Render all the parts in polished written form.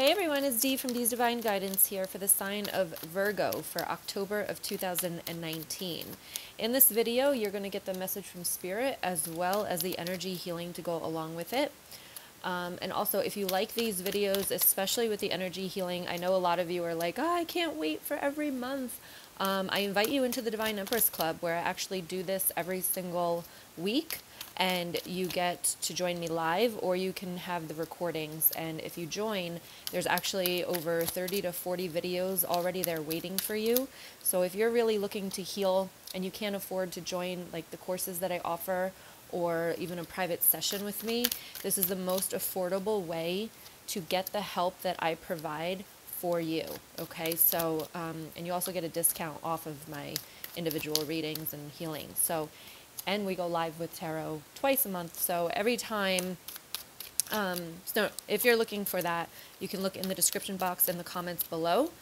Hey everyone, it's Dee from Dee's Divine Guidance here for the sign of Virgo for October of 2019. In this video, you're going to get the message from Spirit as well as the energy healing to go along with it. And also, if you like these videos, especially with the energy healing, I know a lot of you are like, oh, I can't wait for every month. I invite you into the Divine Empress Club where I actually do this every single week. And you get to join me live, or you can have the recordings. And if you join, there's actually over 30 to 40 videos already there waiting for you. So if you're really looking to heal and you can't afford to join like the courses that I offer or even a private session with me, this is the most affordable way to get the help that I provide for you. Okay, so and you also get a discount off of my individual readings and healing. And we go live with tarot twice a month. So every time, so if you're looking for that, you can look in the description box in the comments below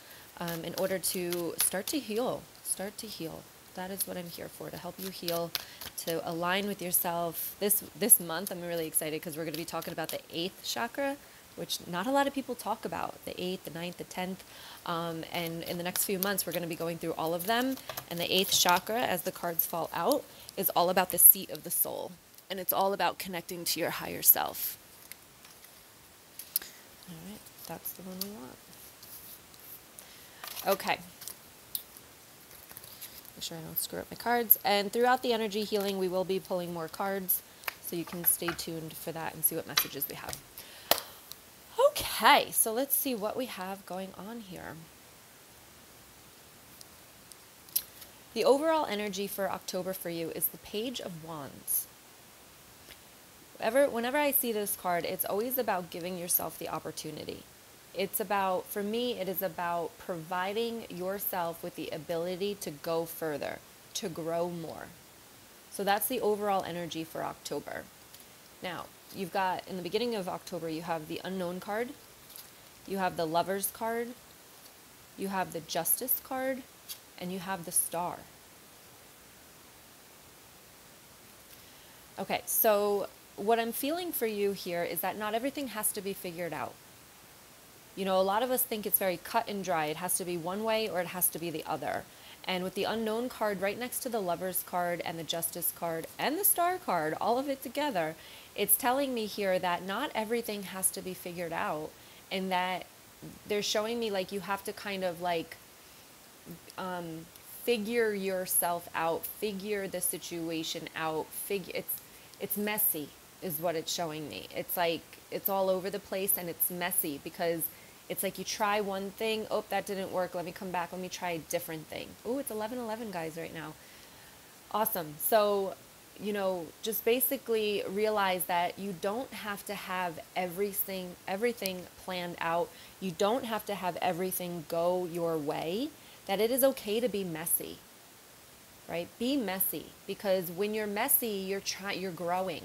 in order to start to heal. Start to heal. That is what I'm here for, to help you heal, to align with yourself. This month, I'm really excited because we're going to be talking about the 8th chakra, which not a lot of people talk about, the 8th, the 9th, the 10th. And in the next few months, we're going to be going through all of them. And the 8th chakra, as the cards fall out, is all about the seat of the soul. And it's all about connecting to your higher self. All right, that's the one we want. Okay. Make sure I don't screw up my cards. And throughout the energy healing, we will be pulling more cards. So you can stay tuned for that and see what messages we have. Okay, so let's see what we have going on here. The overall energy for October for you is the Page of Wands. Whenever I see this card, it's always about giving yourself the opportunity. It's about, for me, it is about providing yourself with the ability to go further, to grow more. So that's the overall energy for October. Now, you've got, in the beginning of October, you have the Unknown card, you have the Lovers card, you have the Justice card, and you have the Star. Okay, so what I'm feeling for you here is that not everything has to be figured out. You know, a lot of us think it's very cut and dry. It has to be one way or it has to be the other. And with the Unknown card right next to the Lovers card and the Justice card and the Star card, all of it together, it's telling me here that not everything has to be figured out, and that they're showing me like you have to kind of like figure yourself out, figure the situation out, it's messy is what it's showing me. It's like it's all over the place and it's messy because it's like you try one thing, oh, that didn't work, let me come back, let me try a different thing. Oh, it's 11:11 guys right now. Awesome. So, you know, just basically realize that you don't have to have everything planned out. You don't have to have everything go your way. That it is okay to be messy, right? Be messy, because when you're messy, you're growing.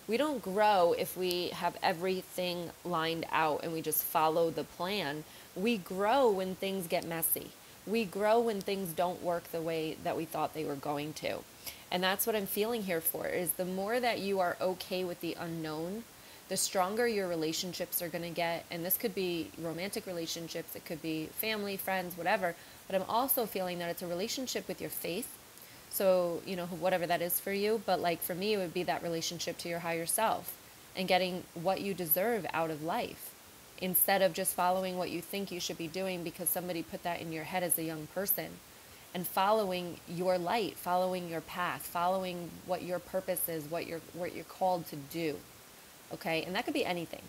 We don't grow if we have everything lined out and we just follow the plan. We grow when things get messy. We grow when things don't work the way that we thought they were going to. And that's what I'm feeling here for, is the more that you are okay with the unknown, the stronger your relationships are going to get. And this could be romantic relationships, it could be family, friends, whatever. But I'm also feeling that it's a relationship with your faith. So, you know, whatever that is for you. But like for me, it would be that relationship to your higher self and getting what you deserve out of life, instead of just following what you think you should be doing because somebody put that in your head as a young person, and following your light, following your path, following what your purpose is, what you're called to do. Okay? And that could be anything.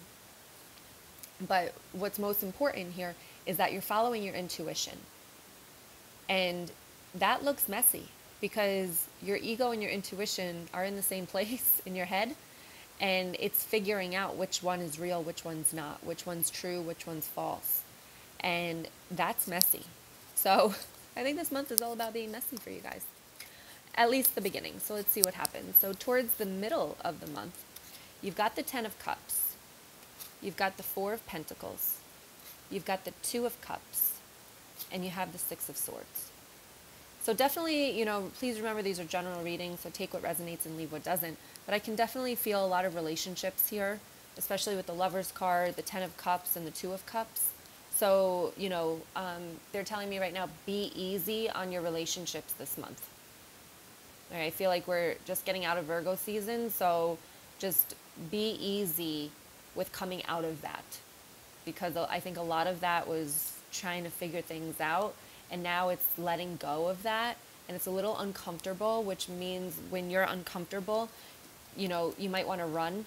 But what's most important here is that you're following your intuition. And that looks messy because your ego and your intuition are in the same place in your head. And it's figuring out which one is real, which one's not, which one's true, which one's false. And that's messy. So I think this month is all about being messy for you guys. At least the beginning. So let's see what happens. So towards the middle of the month, you've got the 10 of Cups. You've got the 4 of Pentacles. You've got the 2 of Cups. And you have the 6 of Swords. So definitely, you know, please remember these are general readings, so take what resonates and leave what doesn't. But I can definitely feel a lot of relationships here. especially with the Lover's card, the Ten of Cups, and the Two of Cups. So, they're telling me right now, be easy on your relationships this month. All right, I feel like we're just getting out of Virgo season, so just be easy with coming out of that. Because I think a lot of that was trying to figure things out, and now it's letting go of that, and it's a little uncomfortable, which means when you're uncomfortable, you might want to run.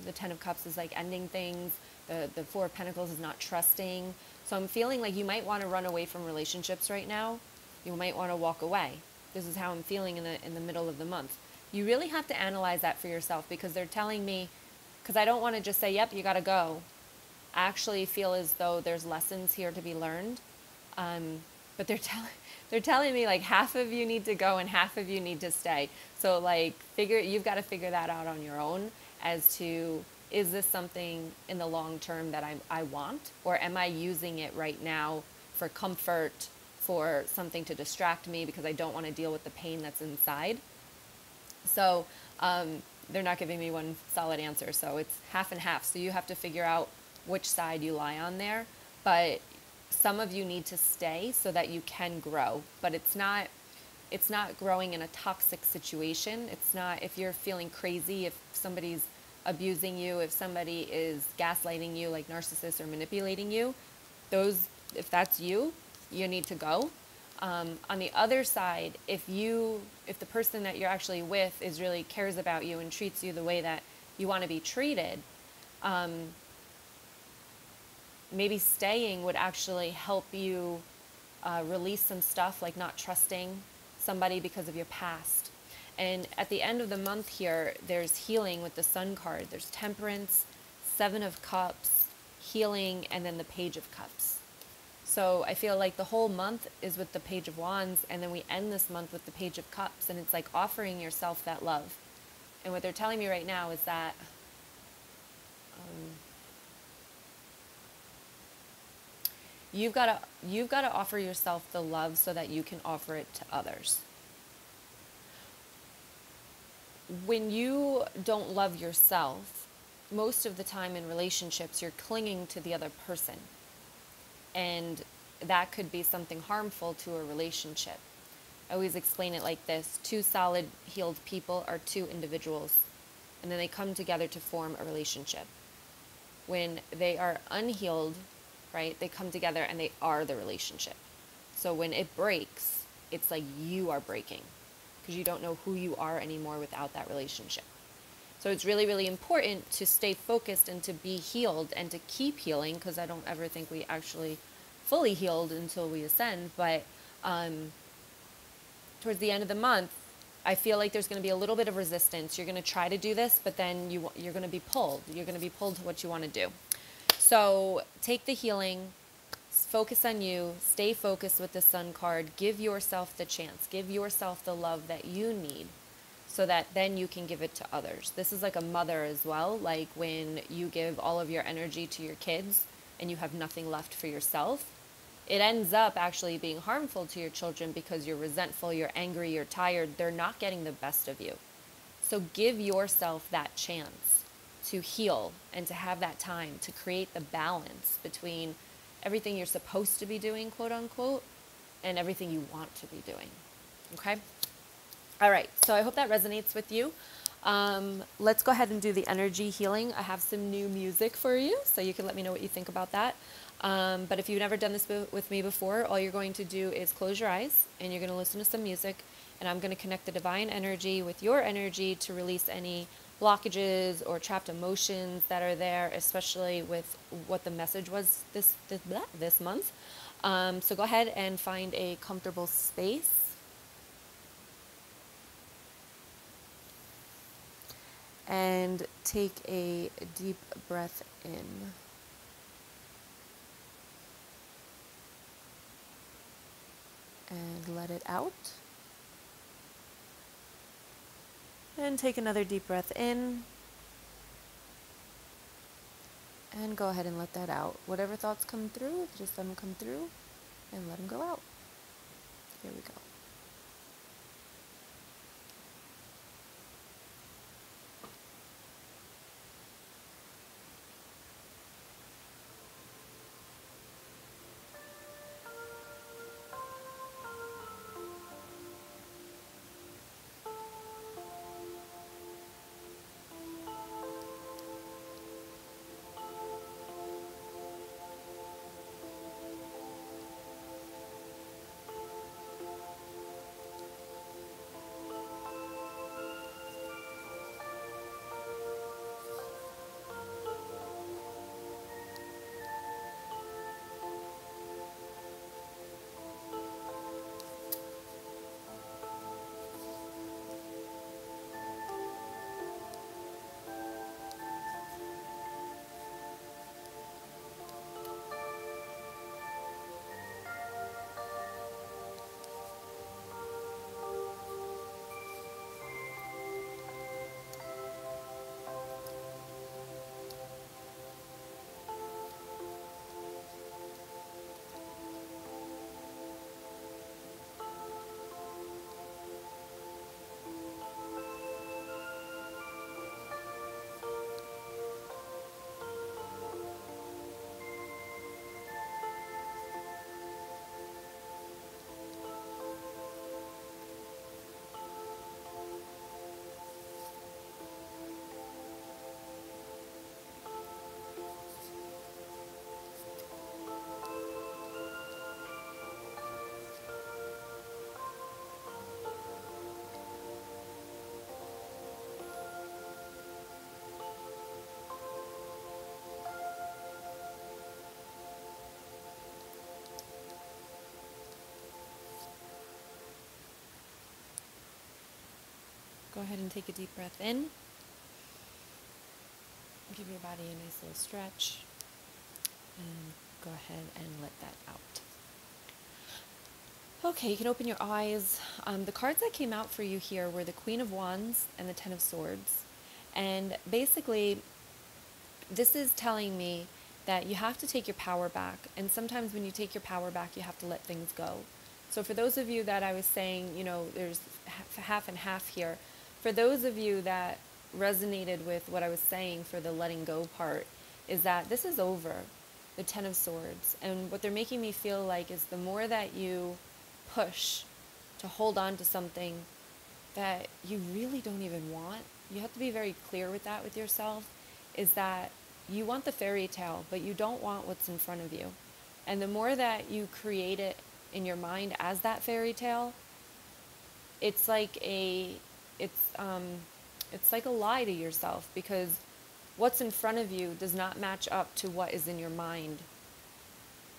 The Ten of Cups is like ending things. The Four of Pentacles is not trusting. So I'm feeling like you might want to run away from relationships right now. You might want to walk away. This is how I'm feeling in the middle of the month. You really have to analyze that for yourself, because they're telling me, because I don't want to just say, yep, you got to go. I actually feel as though there's lessons here to be learned. But they're telling me like half of you need to go and half of you need to stay. So like you've got to figure that out on your own as to, is this something in the long term that I want, or am I using it right now for comfort, for something to distract me because I don't want to deal with the pain that's inside? So they're not giving me one solid answer. So it's half and half. So you have to figure out which side you lie on there. But some of you need to stay so that you can grow. But it's not growing in a toxic situation. It's not, if you're feeling crazy, if somebody's abusing you, if somebody is gaslighting you, like narcissists, or manipulating you, if that's you need to go. On the other side, if the person that you're actually with is really cares about you and treats you the way that you want to be treated, maybe staying would actually help you release some stuff, like not trusting somebody because of your past. And at the end of the month here, there's healing with the Sun card. There's Temperance, Seven of Cups, healing, and then the Page of Cups. So I feel like the whole month is with the Page of Wands, and then we end this month with the Page of Cups, and it's like offering yourself that love. And what they're telling me right now is that you've got to offer yourself the love so that you can offer it to others. When you don't love yourself, most of the time in relationships, you're clinging to the other person. And that could be something harmful to a relationship. I always explain it like this. Two solid, healed people are two individuals, and then they come together to form a relationship. When they are unhealed, right, they come together and they are the relationship. So when it breaks, it's like you are breaking, because you don't know who you are anymore without that relationship. So it's really, really important to stay focused and to be healed and to keep healing, because I don't ever think we actually fully healed until we ascend. But towards the end of the month, I feel like there's going to be a little bit of resistance. You're going to try to do this, but then you're going to be pulled. You're going to be pulled to what you want to do. So take the healing, focus on you, stay focused with the Sun card, give yourself the chance, give yourself the love that you need, so that then you can give it to others. This is like a mother as well, like when you give all of your energy to your kids and you have nothing left for yourself. It ends up actually being harmful to your children because you're resentful, you're angry, you're tired. They're not getting the best of you. So give yourself that chance to heal and to have that time to create the balance between everything you're supposed to be doing, quote unquote, and everything you want to be doing. Okay? All right, so I hope that resonates with you. Let's go ahead and do the energy healing. I have some new music for you, so you can let me know what you think about that. But if you've never done this with me before, all you're going to do is close your eyes, and you're going to listen to some music, and I'm going to connect the divine energy with your energy to release any blockages or trapped emotions that are there, especially with what the message was this month. So go ahead and find a comfortable space. And take a deep breath in. And let it out. And take another deep breath in. And go ahead and let that out. Whatever thoughts come through, just let them come through and let them go out. Here we go. ahead and take a deep breath in. Give your body a nice little stretch. And go ahead and let that out. Okay, you can open your eyes. The cards that came out for you here were the Queen of Wands and the Ten of Swords. And basically, this is telling me that you have to take your power back. And sometimes when you take your power back, you have to let things go. So for those of you that I was saying, you know, there's half and half here. For those of you that resonated with what I was saying for the letting go part, is that this is over, the Ten of Swords. And what they're making me feel like is the more that you push to hold on to something that you really don't even want, you have to be very clear with that with yourself, is that you want the fairy tale, but you don't want what's in front of you. And the more that you create it in your mind as that fairy tale, it's like it's like a lie to yourself, because what's in front of you does not match up to what is in your mind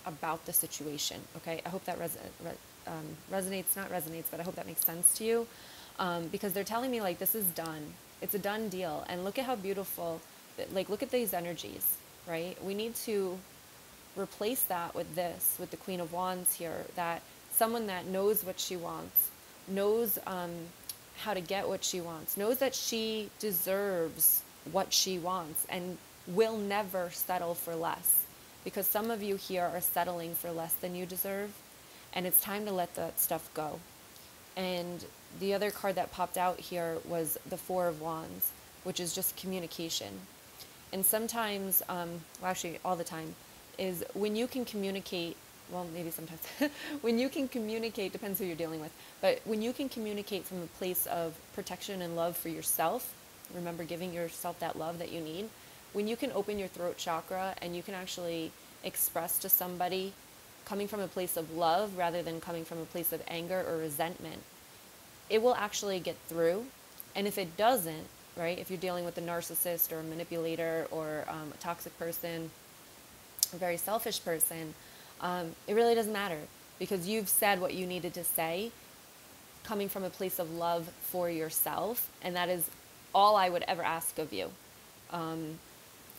about the situation. Okay, I hope that resonates, not resonates, but I hope that makes sense to you, because they're telling me like this is done. It's a done deal. And look at how beautiful, like look at these energies, right? We need to replace that with this, with the Queen of Wands here, that someone that knows what she wants, knows how to get what she wants, knows that she deserves what she wants, and will never settle for less. Because some of you here are settling for less than you deserve, and it's time to let that stuff go. And the other card that popped out here was the Four of Wands, which is just communication. And sometimes, well actually all the time, is when you can communicate, well maybe sometimes, when you can communicate, depends who you're dealing with, but when you can communicate from a place of protection and love for yourself, remember giving yourself that love that you need, when you can open your throat chakra and you can actually express to somebody coming from a place of love rather than coming from a place of anger or resentment, it will actually get through. And if it doesn't, right, if you're dealing with a narcissist or a manipulator or a toxic person, a very selfish person, it really doesn't matter, because you've said what you needed to say coming from a place of love for yourself, and that is all I would ever ask of you.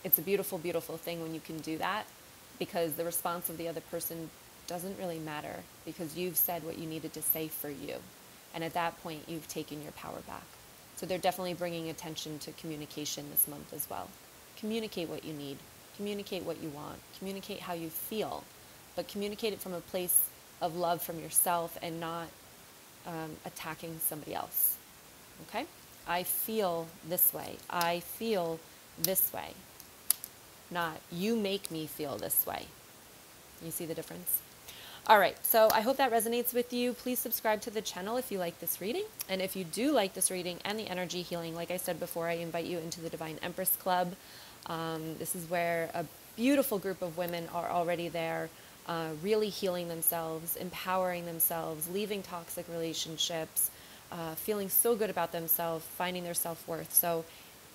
It's a beautiful, beautiful thing when you can do that, because the response of the other person doesn't really matter, because you've said what you needed to say for you. And at that point, you've taken your power back. So they're definitely bringing attention to communication this month as well. Communicate what you need. Communicate what you want. Communicate how you feel. But communicate it from a place of love from yourself and not attacking somebody else. Okay? I feel this way. I feel this way. Not, you make me feel this way. You see the difference? All right, so I hope that resonates with you. Please subscribe to the channel if you like this reading. And if you do like this reading and the energy healing, like I said before, I invite you into the Divine Empress Club. This is where a beautiful group of women are already there, really healing themselves, empowering themselves, leaving toxic relationships, feeling so good about themselves, finding their self-worth. So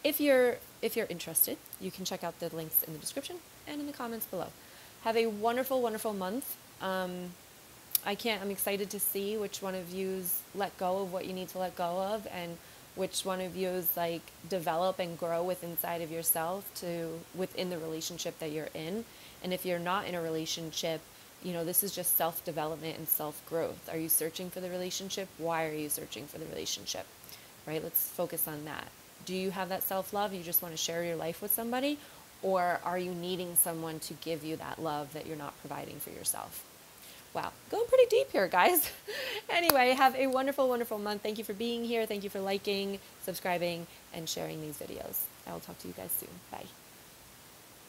if you're interested, you can check out the links in the description and in the comments below. Have a wonderful, wonderful month. I'm excited to see which one of you's let go of what you need to let go of, and which one of you's like develop and grow inside of yourself within the relationship that you're in. And if you're not in a relationship, you know, this is just self-development and self-growth. Are you searching for the relationship? Why are you searching for the relationship? Right? Let's focus on that. Do you have that self-love? You just want to share your life with somebody? Or are you needing someone to give you that love that you're not providing for yourself? Wow, going pretty deep here, guys. Anyway, have a wonderful, wonderful month. Thank you for being here. Thank you for liking, subscribing, and sharing these videos. I will talk to you guys soon. Bye.